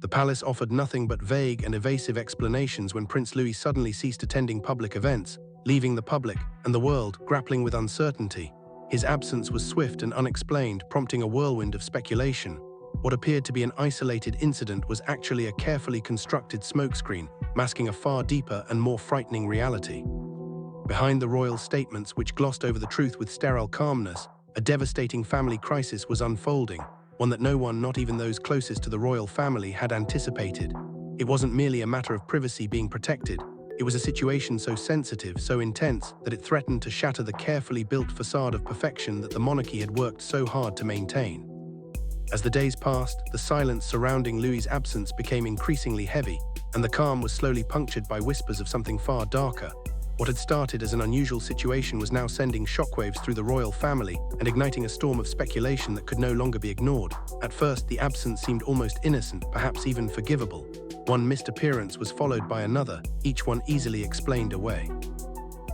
The palace offered nothing but vague and evasive explanations when Prince Louis suddenly ceased attending public events, leaving the public and the world grappling with uncertainty. His absence was swift and unexplained, prompting a whirlwind of speculation. What appeared to be an isolated incident was actually a carefully constructed smokescreen, masking a far deeper and more frightening reality. Behind the royal statements, which glossed over the truth with sterile calmness, a devastating family crisis was unfolding, one that no one, not even those closest to the royal family, had anticipated. It wasn't merely a matter of privacy being protected. It was a situation so sensitive, so intense, that it threatened to shatter the carefully built facade of perfection that the monarchy had worked so hard to maintain. As the days passed, the silence surrounding Louis's absence became increasingly heavy, and the calm was slowly punctured by whispers of something far darker. What had started as an unusual situation was now sending shockwaves through the royal family and igniting a storm of speculation that could no longer be ignored. At first, the absence seemed almost innocent, perhaps even forgivable. One missed appearance was followed by another, each one easily explained away.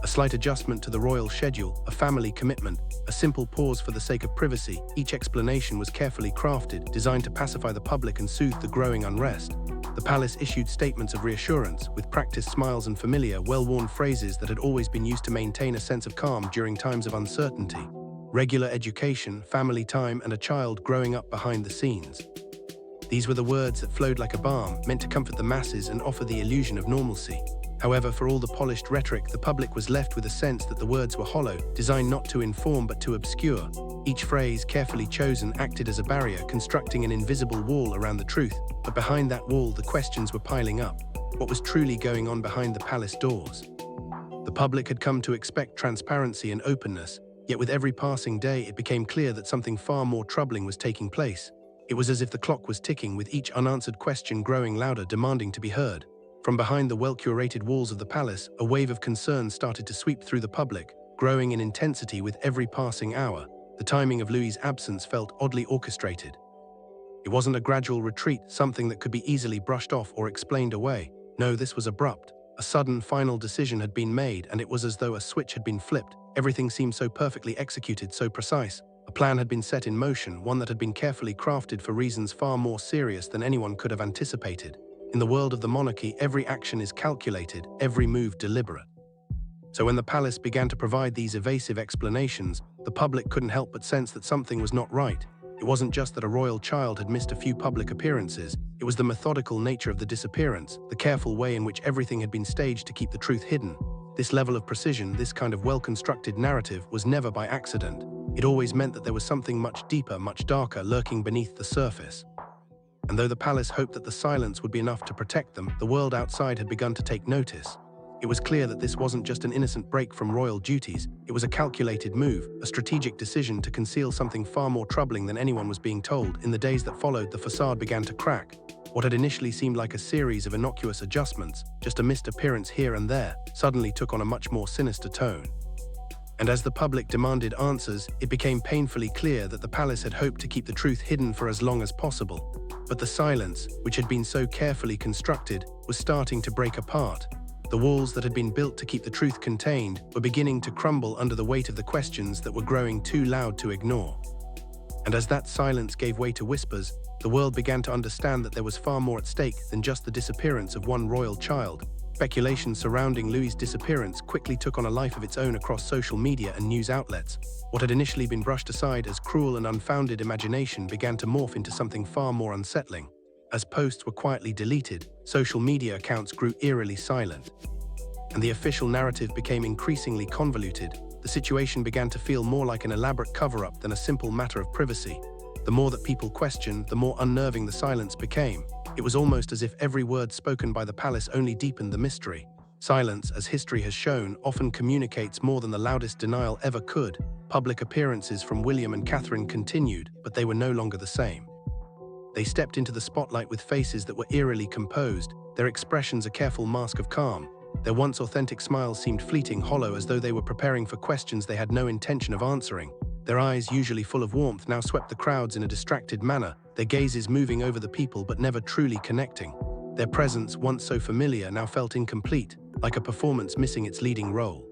A slight adjustment to the royal schedule, a family commitment, a simple pause for the sake of privacy, each explanation was carefully crafted, designed to pacify the public and soothe the growing unrest. The palace issued statements of reassurance, with practiced smiles and familiar, well-worn phrases that had always been used to maintain a sense of calm during times of uncertainty. Regular education, family time, and a child growing up behind the scenes. These were the words that flowed like a balm, meant to comfort the masses and offer the illusion of normalcy. However, for all the polished rhetoric, the public was left with a sense that the words were hollow, designed not to inform but to obscure. Each phrase, carefully chosen, acted as a barrier, constructing an invisible wall around the truth. But behind that wall, the questions were piling up. What was truly going on behind the palace doors? The public had come to expect transparency and openness, yet with every passing day it became clear that something far more troubling was taking place. It was as if the clock was ticking, with each unanswered question growing louder, demanding to be heard. From behind the well-curated walls of the palace, a wave of concern started to sweep through the public, growing in intensity with every passing hour. The timing of Louis's absence felt oddly orchestrated. It wasn't a gradual retreat, something that could be easily brushed off or explained away. No, this was abrupt. A sudden, final decision had been made, and it was as though a switch had been flipped. Everything seemed so perfectly executed, so precise. A plan had been set in motion, one that had been carefully crafted for reasons far more serious than anyone could have anticipated. In the world of the monarchy, every action is calculated, every move deliberate. So when the palace began to provide these evasive explanations, the public couldn't help but sense that something was not right. It wasn't just that a royal child had missed a few public appearances, it was the methodical nature of the disappearance, the careful way in which everything had been staged to keep the truth hidden. This level of precision, this kind of well-constructed narrative, was never by accident. It always meant that there was something much deeper, much darker, lurking beneath the surface. And though the palace hoped that the silence would be enough to protect them, the world outside had begun to take notice. It was clear that this wasn't just an innocent break from royal duties, it was a calculated move, a strategic decision to conceal something far more troubling than anyone was being told. In the days that followed, the facade began to crack. What had initially seemed like a series of innocuous adjustments, just a missed appearance here and there, suddenly took on a much more sinister tone. And as the public demanded answers, it became painfully clear that the palace had hoped to keep the truth hidden for as long as possible. But the silence, which had been so carefully constructed, was starting to break apart. The walls that had been built to keep the truth contained were beginning to crumble under the weight of the questions that were growing too loud to ignore. And as that silence gave way to whispers, the world began to understand that there was far more at stake than just the disappearance of one royal child. Speculation surrounding Louis's disappearance quickly took on a life of its own across social media and news outlets. What had initially been brushed aside as cruel and unfounded imagination began to morph into something far more unsettling. As posts were quietly deleted, social media accounts grew eerily silent. And the official narrative became increasingly convoluted. The situation began to feel more like an elaborate cover-up than a simple matter of privacy. The more that people questioned, the more unnerving the silence became. It was almost as if every word spoken by the palace only deepened the mystery. Silence, as history has shown, often communicates more than the loudest denial ever could. Public appearances from William and Catherine continued, but they were no longer the same. They stepped into the spotlight with faces that were eerily composed, their expressions a careful mask of calm. Their once authentic smiles seemed fleeting, hollow, as though they were preparing for questions they had no intention of answering. Their eyes, usually full of warmth, now swept the crowds in a distracted manner, their gazes moving over the people but never truly connecting. Their presence, once so familiar, now felt incomplete, like a performance missing its leading role.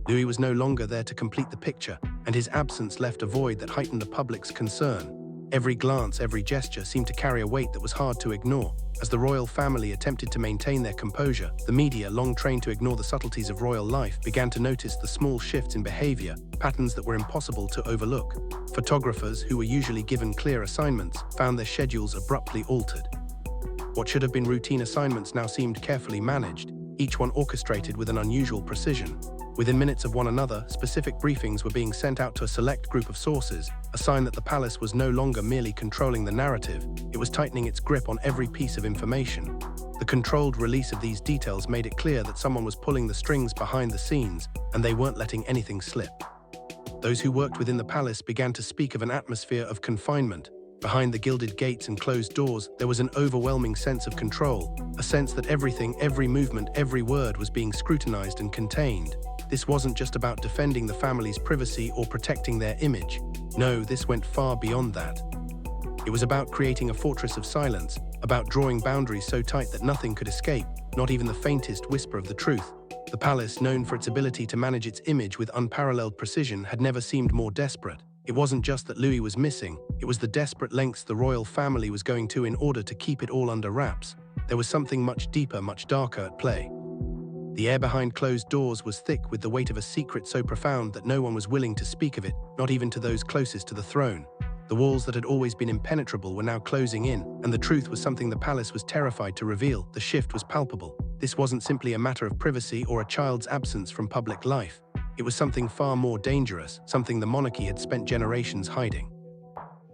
Louis was no longer there to complete the picture, and his absence left a void that heightened the public's concern. Every glance, every gesture seemed to carry a weight that was hard to ignore. As the royal family attempted to maintain their composure, the media, long trained to ignore the subtleties of royal life, began to notice the small shifts in behavior, patterns that were impossible to overlook. Photographers, who were usually given clear assignments, found their schedules abruptly altered. What should have been routine assignments now seemed carefully managed, each one orchestrated with an unusual precision. Within minutes of one another, specific briefings were being sent out to a select group of sources, a sign that the palace was no longer merely controlling the narrative, it was tightening its grip on every piece of information. The controlled release of these details made it clear that someone was pulling the strings behind the scenes, and they weren't letting anything slip. Those who worked within the palace began to speak of an atmosphere of confinement. Behind the gilded gates and closed doors, there was an overwhelming sense of control, a sense that everything, every movement, every word was being scrutinized and contained. This wasn't just about defending the family's privacy or protecting their image. No, this went far beyond that. It was about creating a fortress of silence, about drawing boundaries so tight that nothing could escape, not even the faintest whisper of the truth. The palace, known for its ability to manage its image with unparalleled precision, had never seemed more desperate. It wasn't just that Louis was missing, it was the desperate lengths the royal family was going to in order to keep it all under wraps. There was something much deeper, much darker at play. The air behind closed doors was thick with the weight of a secret so profound that no one was willing to speak of it, not even to those closest to the throne. The walls that had always been impenetrable were now closing in, and the truth was something the palace was terrified to reveal. The shift was palpable. This wasn't simply a matter of privacy or a child's absence from public life. It was something far more dangerous, something the monarchy had spent generations hiding.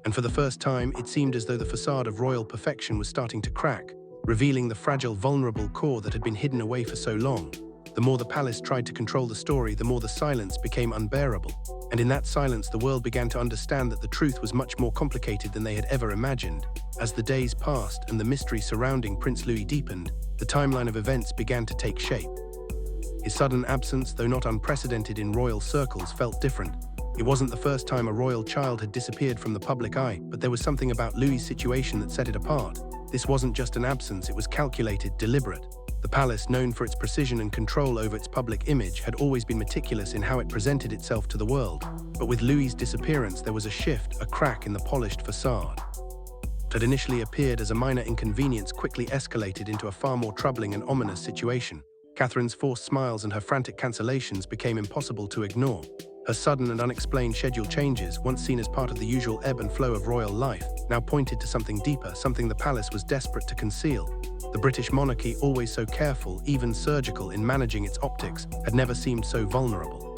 And for the first time, it seemed as though the facade of royal perfection was starting to crack, revealing the fragile, vulnerable core that had been hidden away for so long. The more the palace tried to control the story, the more the silence became unbearable. And in that silence, the world began to understand that the truth was much more complicated than they had ever imagined. As the days passed and the mystery surrounding Prince Louis deepened, the timeline of events began to take shape. His sudden absence, though not unprecedented in royal circles, felt different. It wasn't the first time a royal child had disappeared from the public eye, but there was something about Louis's situation that set it apart. This wasn't just an absence, it was calculated, deliberate. The palace, known for its precision and control over its public image, had always been meticulous in how it presented itself to the world. But with Louis's disappearance, there was a shift, a crack in the polished facade. What had initially appeared as a minor inconvenience quickly escalated into a far more troubling and ominous situation. Catherine's forced smiles and her frantic cancellations became impossible to ignore. Her sudden and unexplained schedule changes, once seen as part of the usual ebb and flow of royal life, now pointed to something deeper, something the palace was desperate to conceal. The British monarchy, always so careful, even surgical in managing its optics, had never seemed so vulnerable.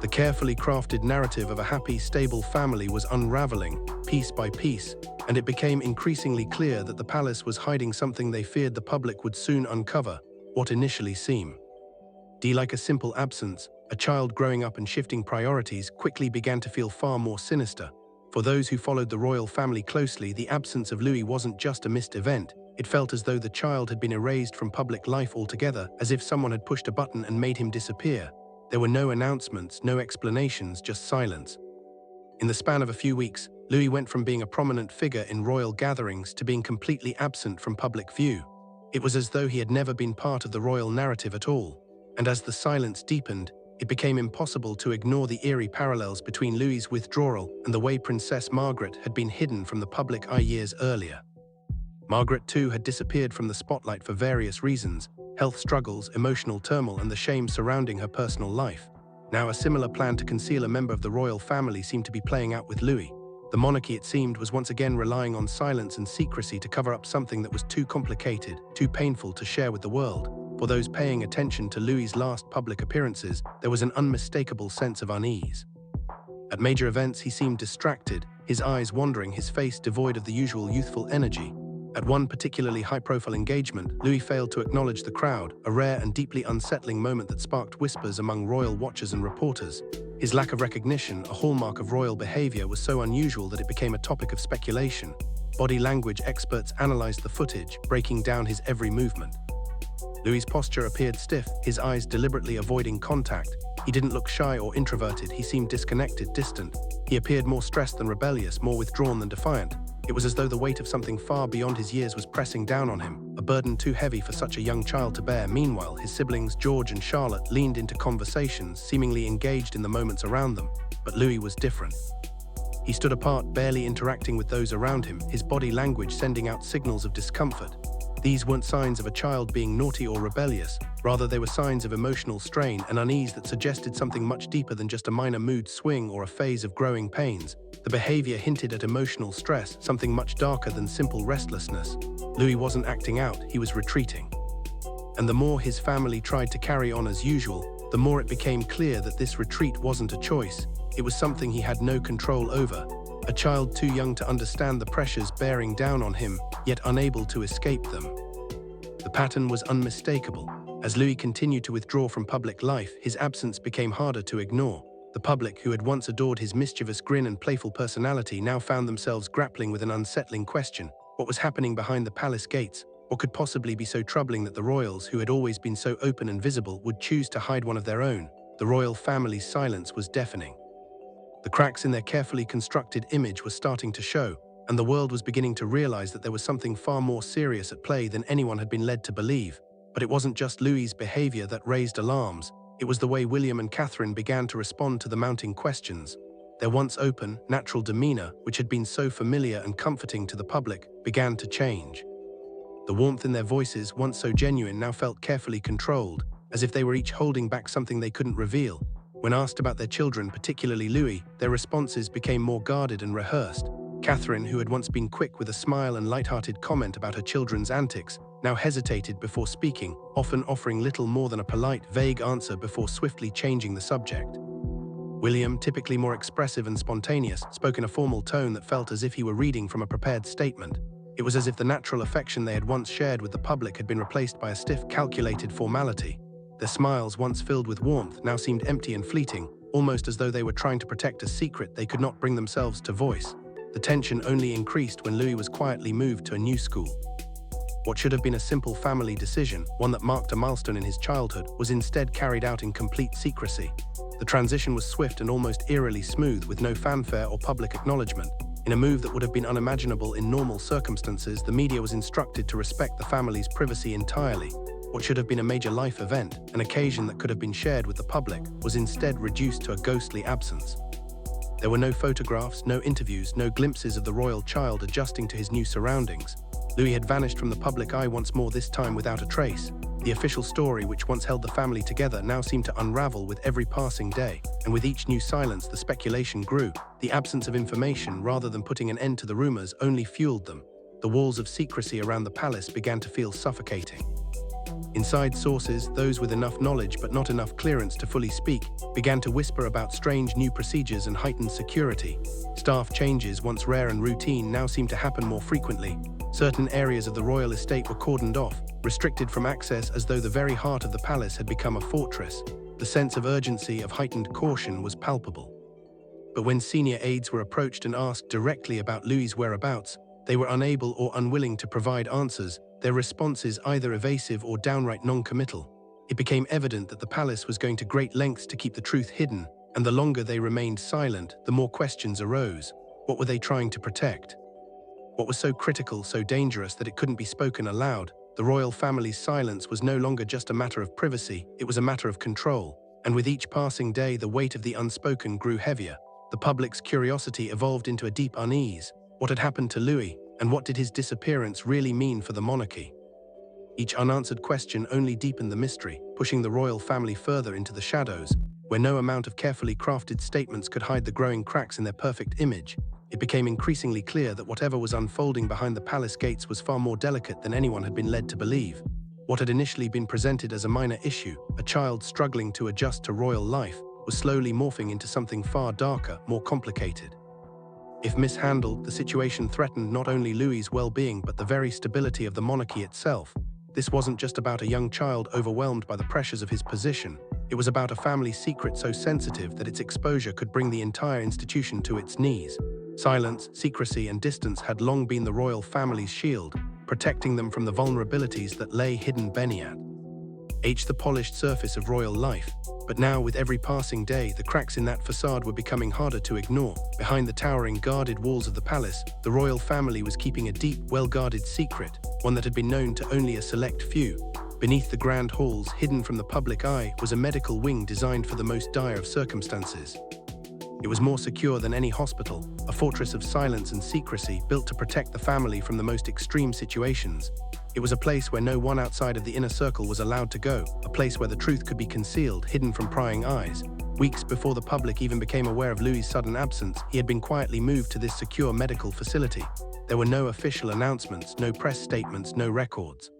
The carefully crafted narrative of a happy, stable family was unraveling, piece by piece, and it became increasingly clear that the palace was hiding something they feared the public would soon uncover. What initially seemed like a simple absence, a child growing up and shifting priorities, quickly began to feel far more sinister. For those who followed the royal family closely, the absence of Louis wasn't just a missed event. It felt as though the child had been erased from public life altogether, as if someone had pushed a button and made him disappear. There were no announcements, no explanations, just silence. In the span of a few weeks, Louis went from being a prominent figure in royal gatherings to being completely absent from public view. It was as though he had never been part of the royal narrative at all. And as the silence deepened, it became impossible to ignore the eerie parallels between Louis's withdrawal and the way Princess Margaret had been hidden from the public eye years earlier. Margaret, too, had disappeared from the spotlight for various reasons: health struggles, emotional turmoil, and the shame surrounding her personal life. Now, a similar plan to conceal a member of the royal family seemed to be playing out with Louis. The monarchy, it seemed, was once again relying on silence and secrecy to cover up something that was too complicated, too painful to share with the world. For those paying attention to Louis's last public appearances, there was an unmistakable sense of unease. At major events, he seemed distracted, his eyes wandering, his face devoid of the usual youthful energy. At one particularly high-profile engagement, Louis failed to acknowledge the crowd, a rare and deeply unsettling moment that sparked whispers among royal watchers and reporters. His lack of recognition, a hallmark of royal behavior, was so unusual that it became a topic of speculation. Body language experts analyzed the footage, breaking down his every movement. Louis's posture appeared stiff, his eyes deliberately avoiding contact. He didn't look shy or introverted, he seemed disconnected, distant. He appeared more stressed than rebellious, more withdrawn than defiant. It was as though the weight of something far beyond his years was pressing down on him, a burden too heavy for such a young child to bear. Meanwhile, his siblings, George and Charlotte, leaned into conversations, seemingly engaged in the moments around them. But Louis was different. He stood apart, barely interacting with those around him, his body language sending out signals of discomfort. These weren't signs of a child being naughty or rebellious, rather they were signs of emotional strain and unease that suggested something much deeper than just a minor mood swing or a phase of growing pains. The behavior hinted at emotional stress, something much darker than simple restlessness. Louis wasn't acting out, he was retreating. And the more his family tried to carry on as usual, the more it became clear that this retreat wasn't a choice. It was something he had no control over. A child too young to understand the pressures bearing down on him, yet unable to escape them. The pattern was unmistakable. As Louis continued to withdraw from public life, his absence became harder to ignore. The public, who had once adored his mischievous grin and playful personality, now found themselves grappling with an unsettling question. What was happening behind the palace gates? What could possibly be so troubling that the royals, who had always been so open and visible, would choose to hide one of their own? The royal family's silence was deafening. The cracks in their carefully constructed image were starting to show, and the world was beginning to realize that there was something far more serious at play than anyone had been led to believe. But it wasn't just Louis's behavior that raised alarms. It was the way William and Catherine began to respond to the mounting questions. Their once open, natural demeanor, which had been so familiar and comforting to the public, began to change. The warmth in their voices, once so genuine, now felt carefully controlled, as if they were each holding back something they couldn't reveal. When asked about their children, particularly Louis, their responses became more guarded and rehearsed. Catherine, who had once been quick with a smile and light-hearted comment about her children's antics, now hesitated before speaking, often offering little more than a polite, vague answer before swiftly changing the subject. William, typically more expressive and spontaneous, spoke in a formal tone that felt as if he were reading from a prepared statement. It was as if the natural affection they had once shared with the public had been replaced by a stiff, calculated formality. Their smiles, once filled with warmth, now seemed empty and fleeting, almost as though they were trying to protect a secret they could not bring themselves to voice. The tension only increased when Louis was quietly moved to a new school. What should have been a simple family decision, one that marked a milestone in his childhood, was instead carried out in complete secrecy. The transition was swift and almost eerily smooth, with no fanfare or public acknowledgement. In a move that would have been unimaginable in normal circumstances, the media was instructed to respect the family's privacy entirely. What should have been a major life event, an occasion that could have been shared with the public, was instead reduced to a ghostly absence. There were no photographs, no interviews, no glimpses of the royal child adjusting to his new surroundings. Louis had vanished from the public eye once more, this time without a trace. The official story, which once held the family together, now seemed to unravel with every passing day, and with each new silence the speculation grew. The absence of information, rather than putting an end to the rumors, only fueled them. The walls of secrecy around the palace began to feel suffocating. Inside sources, those with enough knowledge but not enough clearance to fully speak, began to whisper about strange new procedures and heightened security. Staff changes, once rare and routine, now seemed to happen more frequently. Certain areas of the royal estate were cordoned off, restricted from access, as though the very heart of the palace had become a fortress. The sense of urgency, of heightened caution, was palpable. But when senior aides were approached and asked directly about Louis's whereabouts, they were unable or unwilling to provide answers, their responses either evasive or downright non-committal. It became evident that the palace was going to great lengths to keep the truth hidden, and the longer they remained silent, the more questions arose. What were they trying to protect? What was so critical, so dangerous that it couldn't be spoken aloud? The royal family's silence was no longer just a matter of privacy, it was a matter of control. And with each passing day, the weight of the unspoken grew heavier. The public's curiosity evolved into a deep unease. What had happened to Louis, and what did his disappearance really mean for the monarchy? Each unanswered question only deepened the mystery, pushing the royal family further into the shadows, where no amount of carefully crafted statements could hide the growing cracks in their perfect image. It became increasingly clear that whatever was unfolding behind the palace gates was far more delicate than anyone had been led to believe. What had initially been presented as a minor issue, a child struggling to adjust to royal life, was slowly morphing into something far darker, more complicated. If mishandled, the situation threatened not only Louis's well-being but the very stability of the monarchy itself. This wasn't just about a young child overwhelmed by the pressures of his position. It was about a family secret so sensitive that its exposure could bring the entire institution to its knees. Silence, secrecy, and distance had long been the royal family's shield, protecting them from the vulnerabilities that lay hidden beneath the polished surface of royal life. But now, with every passing day, the cracks in that facade were becoming harder to ignore. Behind the towering, guarded walls of the palace, the royal family was keeping a deep, well-guarded secret, one that had been known to only a select few. Beneath the grand halls, hidden from the public eye, was a medical wing designed for the most dire of circumstances. It was more secure than any hospital, a fortress of silence and secrecy built to protect the family from the most extreme situations. It was a place where no one outside of the inner circle was allowed to go, a place where the truth could be concealed, hidden from prying eyes. Weeks before the public even became aware of Louis's sudden absence, he had been quietly moved to this secure medical facility. There were no official announcements, no press statements, no records.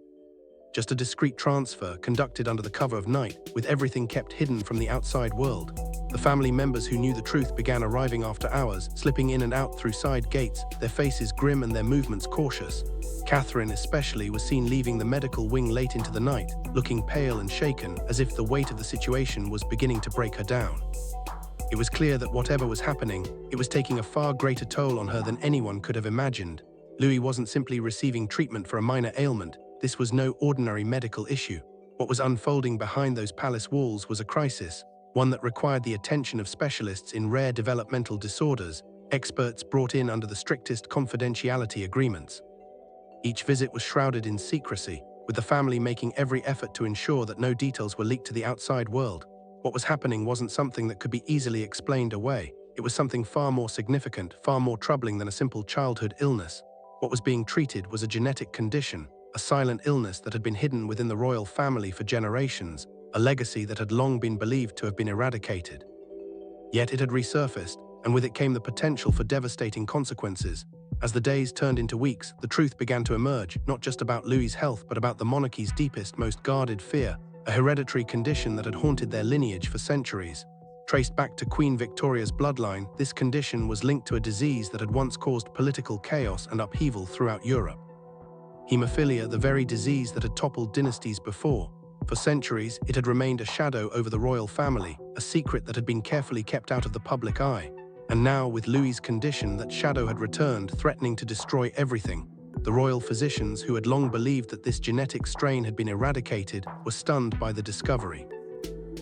Just a discreet transfer conducted under the cover of night, with everything kept hidden from the outside world. The family members who knew the truth began arriving after hours, slipping in and out through side gates, their faces grim and their movements cautious. Catherine especially was seen leaving the medical wing late into the night, looking pale and shaken, as if the weight of the situation was beginning to break her down. It was clear that whatever was happening, it was taking a far greater toll on her than anyone could have imagined. Louis wasn't simply receiving treatment for a minor ailment. This was no ordinary medical issue. What was unfolding behind those palace walls was a crisis, one that required the attention of specialists in rare developmental disorders, experts brought in under the strictest confidentiality agreements. Each visit was shrouded in secrecy, with the family making every effort to ensure that no details were leaked to the outside world. What was happening wasn't something that could be easily explained away. It was something far more significant, far more troubling than a simple childhood illness. What was being treated was a genetic condition, a silent illness that had been hidden within the royal family for generations, a legacy that had long been believed to have been eradicated. Yet it had resurfaced, and with it came the potential for devastating consequences. As the days turned into weeks, the truth began to emerge, not just about Louis's health but about the monarchy's deepest, most guarded fear, a hereditary condition that had haunted their lineage for centuries. Traced back to Queen Victoria's bloodline, this condition was linked to a disease that had once caused political chaos and upheaval throughout Europe. Hemophilia, the very disease that had toppled dynasties before. For centuries, it had remained a shadow over the royal family, a secret that had been carefully kept out of the public eye. And now, with Louis's condition, that shadow had returned, threatening to destroy everything. The royal physicians, who had long believed that this genetic strain had been eradicated, were stunned by the discovery.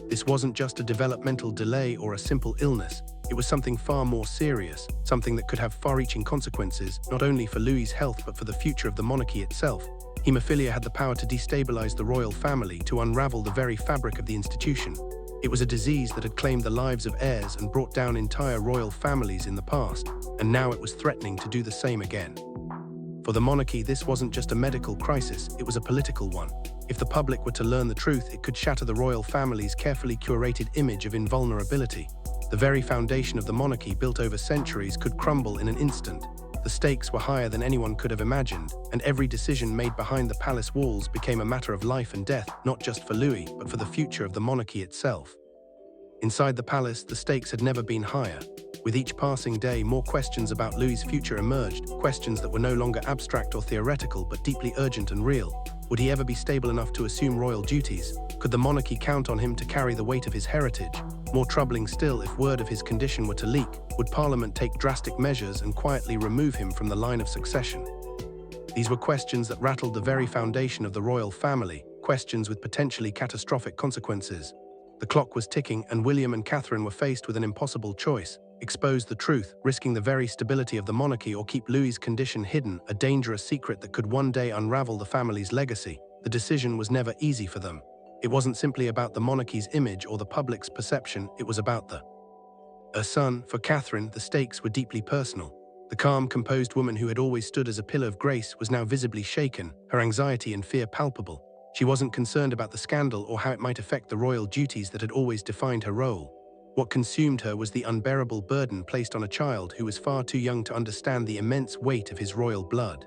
This wasn't just a developmental delay or a simple illness. It was something far more serious, something that could have far-reaching consequences, not only for Louis's health but for the future of the monarchy itself. Hemophilia had the power to destabilize the royal family, to unravel the very fabric of the institution. It was a disease that had claimed the lives of heirs and brought down entire royal families in the past, and now it was threatening to do the same again. For the monarchy, this wasn't just a medical crisis, it was a political one. If the public were to learn the truth, it could shatter the royal family's carefully curated image of invulnerability. The very foundation of the monarchy, built over centuries, could crumble in an instant. The stakes were higher than anyone could have imagined, and every decision made behind the palace walls became a matter of life and death, not just for Louis, but for the future of the monarchy itself. Inside the palace, the stakes had never been higher. With each passing day, more questions about Louis's future emerged, questions that were no longer abstract or theoretical, but deeply urgent and real. Would he ever be stable enough to assume royal duties? Could the monarchy count on him to carry the weight of his heritage? More troubling still, if word of his condition were to leak, would Parliament take drastic measures and quietly remove him from the line of succession? These were questions that rattled the very foundation of the royal family, questions with potentially catastrophic consequences. The clock was ticking, and William and Catherine were faced with an impossible choice: expose the truth, risking the very stability of the monarchy, or keep Louis's condition hidden, a dangerous secret that could one day unravel the family's legacy. The decision was never easy for them. It wasn't simply about the monarchy's image or the public's perception, it was about her son. For Catherine, the stakes were deeply personal. The calm, composed woman who had always stood as a pillar of grace was now visibly shaken, her anxiety and fear palpable. She wasn't concerned about the scandal or how it might affect the royal duties that had always defined her role. What consumed her was the unbearable burden placed on a child who was far too young to understand the immense weight of his royal blood.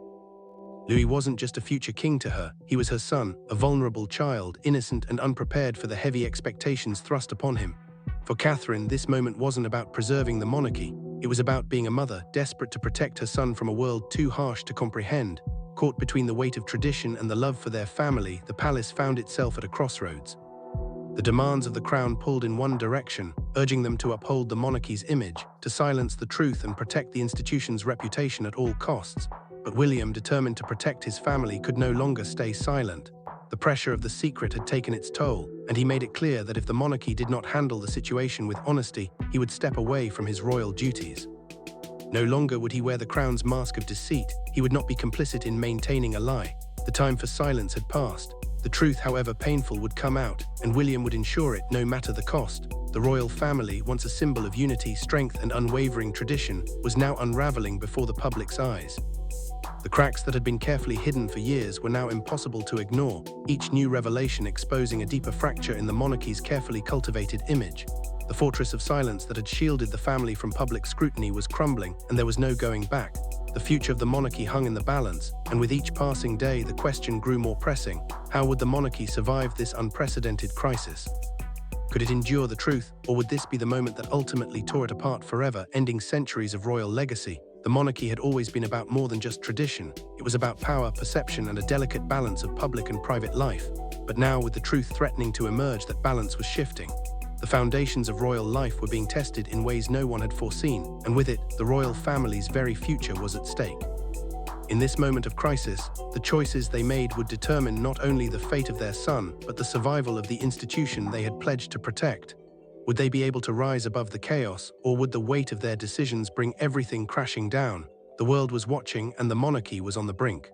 Louis wasn't just a future king to her, he was her son, a vulnerable child, innocent and unprepared for the heavy expectations thrust upon him. For Catherine, this moment wasn't about preserving the monarchy, it was about being a mother, desperate to protect her son from a world too harsh to comprehend. Caught between the weight of tradition and the love for their family, the palace found itself at a crossroads. The demands of the crown pulled in one direction, urging them to uphold the monarchy's image, to silence the truth and protect the institution's reputation at all costs. But William, determined to protect his family, could no longer stay silent. The pressure of the secret had taken its toll, and he made it clear that if the monarchy did not handle the situation with honesty, he would step away from his royal duties. No longer would he wear the crown's mask of deceit, he would not be complicit in maintaining a lie. The time for silence had passed. The truth, however painful, would come out, and William would ensure it, no matter the cost. The royal family, once a symbol of unity, strength, and unwavering tradition, was now unraveling before the public's eyes. The cracks that had been carefully hidden for years were now impossible to ignore, each new revelation exposing a deeper fracture in the monarchy's carefully cultivated image. The fortress of silence that had shielded the family from public scrutiny was crumbling, and there was no going back. The future of the monarchy hung in the balance, and with each passing day, the question grew more pressing. How would the monarchy survive this unprecedented crisis? Could it endure the truth, or would this be the moment that ultimately tore it apart forever, ending centuries of royal legacy? The monarchy had always been about more than just tradition. It was about power, perception, and a delicate balance of public and private life. But now, with the truth threatening to emerge, that balance was shifting. The foundations of royal life were being tested in ways no one had foreseen, and with it, the royal family's very future was at stake. In this moment of crisis, the choices they made would determine not only the fate of their son, but the survival of the institution they had pledged to protect. Would they be able to rise above the chaos, or would the weight of their decisions bring everything crashing down? The world was watching, and the monarchy was on the brink.